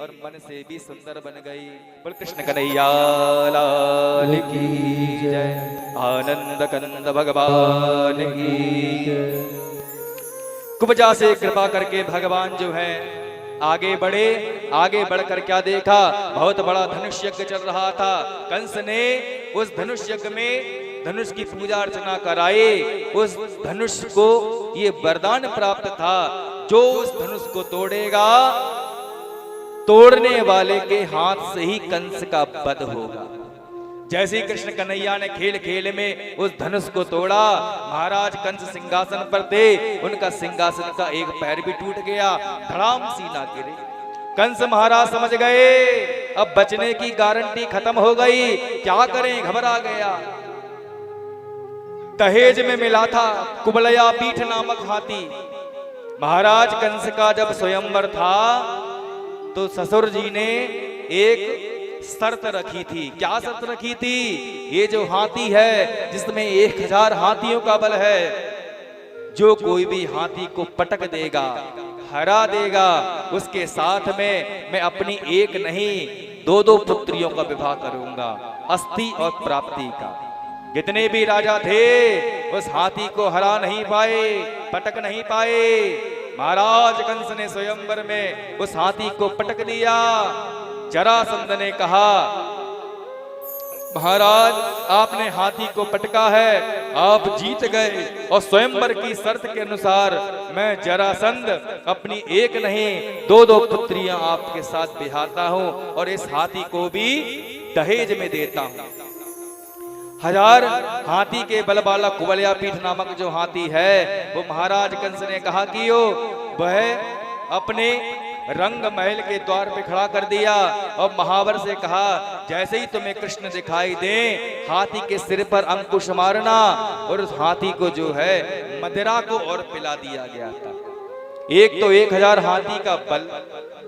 और मन से भी सुंदर बन गई। बोल कृष्ण कन्हैया लाल की जय, आनंद कंद भगवान की जय। कुब्जा से कृपा करके भगवान जो है आगे बढ़े। आगे बढ़कर क्या देखा, बहुत बड़ा धनुष यज्ञ चल रहा था। कंस ने उस धनुष यज्ञ में धनुष की पूजा अर्चना कराए। उस धनुष को ये वरदान प्राप्त था, जो उस धनुष को तोड़ेगा, तोड़ने वाले के हाथ से ही कंस का वध होगा। जैसे ही कृष्ण कन्हैया ने खेल खेल में उस धनुष को तोड़ा, महाराज कंस सिंहासन पर थे, उनका सिंहासन का एक पैर भी टूट गया, धड़ाम सीना गिरे। कंस महाराज समझ गए अब बचने की गारंटी खत्म हो गई, क्या करें, घबरा गया। दहेज में मिला था कुबलया पीठ नामक हाथी। महाराज कंस का जब स्वयंवर था तो ससुर जी ने एक शर्त रखी थी। क्या शर्त रखी थी, ये जो हाथी है जिसमें 1000 हाथियों का बल है, जो कोई भी हाथी को पटक देगा, हरा देगा, उसके साथ में मैं अपनी एक नहीं 2-2 पुत्रियों का विवाह करूंगा, अस्थि और प्राप्ति का। जितने भी राजा थे उस हाथी को हरा नहीं पाए, पटक नहीं पाए। महाराज कंस ने स्वयंवर में उस हाथी को पटक दिया। जरासंध ने कहा, महाराज आपने हाथी को पटका है, आप जीत गए, और स्वयंवर की शर्त के अनुसार मैं जरासंध अपनी एक नहीं 2-2 पुत्रियां आपके साथ बिहाता हूं, और इस हाथी को भी दहेज में देता हूं। 1000 हाथी के बल वाला कुबलया पीठ नामक जो हाथी है, वो महाराज कंस ने कहा कि वह अपने रंग महल के द्वार पे खड़ा कर दिया और महावर से कहा, जैसे ही तुम्हें कृष्ण दिखाई दे, हाथी के सिर पर अंकुश मारना। और उस हाथी को जो है मदिरा को और पिला दिया गया था। एक तो 1000 हाथी का बल,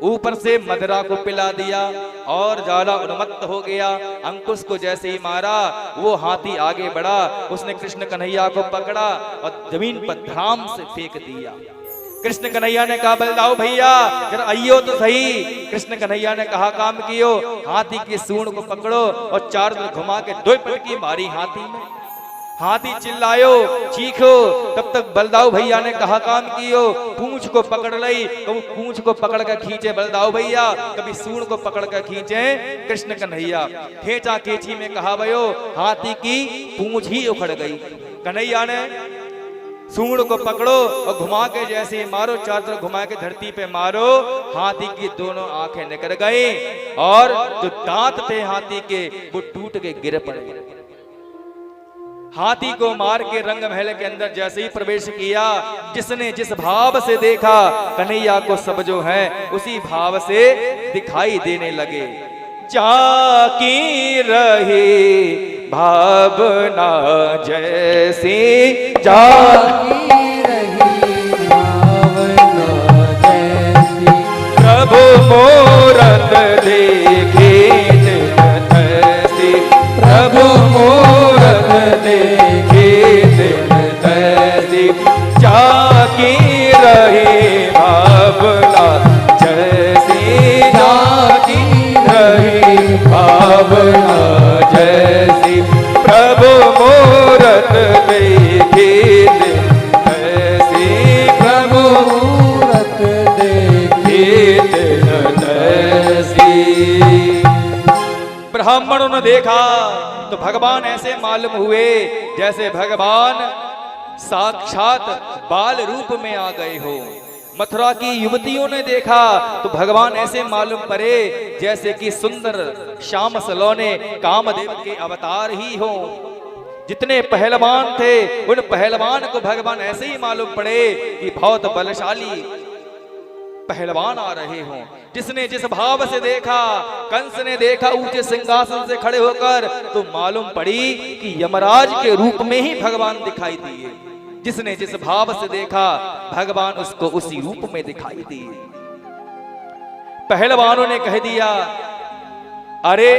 ऊपर से मदिरा को पिला दिया और ज्यादा उन्मत्त हो गया। अंकुश को जैसे ही मारा, वो हाथी आगे बढ़ा, उसने कृष्ण कन्हैया को पकड़ा और जमीन पर धड़ाम से फेंक दिया। कृष्ण कन्हैया ने कहा, बलदाऊ भैया जरा आइयो तो सही। कृष्ण कन्हैया ने कहा, काम कियो, हाथी की सूंड को पकड़ो और 4 तरफ घुमा के 2 पटकी मारी हाथी में। हाथी चिल्लायो, चीखो। तब तक बलदाऊ भैया ने कहा, काम कियो, पूंछ को पकड़ लई। कभी पूंछ को पकड़ कर खींचे बलदाऊ भैया, कभी सूंड को पकड़ कर खींचे कृष्ण कन्हैया। खेचा खेची में कहा भयो, हाथी की पूंछ ही उखड़ गई। कन्हैया ने सूंड को पकड़ो और घुमा के जैसे ही मारो, 4 तरफ घुमा के धरती पे मारो, हाथी की दोनों आंखें निकल गई और जो दांत थे हाथी के वो टूट के गिर पड़े। हाथी को मार के रंग महल के अंदर जैसे ही प्रवेश किया, जिसने जिस भाव से देखा, कन्हैया को सब जो है उसी भाव से दिखाई देने लगे। जाकी रही भावना जैसी, जाकी रही भावना जैसी, प्रभु मूरत देखे दिन तैसी, प्रभु मूरत देखे दिन तैसी, जाकी रही भावना जैसी, जाकी रही भावना जैसी, प्रभु मूरत देखे ऐसी, प्रभु मूरत देखे ऐसी। ब्राह्मणों ने देखा तो भगवान ऐसे मालूम हुए जैसे भगवान साक्षात बाल रूप में आ गए हो। मथुरा की युवतियों ने देखा तो भगवान ऐसे मालूम पड़े जैसे कि सुंदर श्याम सलोने कामदेव के अवतार ही हो। जितने पहलवान थे उन पहलवान को भगवान ऐसे ही मालूम पड़े कि बहुत बलशाली पहलवान आ रहे हों। जिसने जिस भाव से देखा, कंस ने देखा ऊंचे सिंहासन से खड़े होकर, तो मालूम पड़ी कि यमराज के रूप में ही भगवान दिखाई दिए। जिसने जिस भाव से देखा, भगवान उसको उसी रूप में दिखाई दिए। पहलवानों ने कह दिया, अरे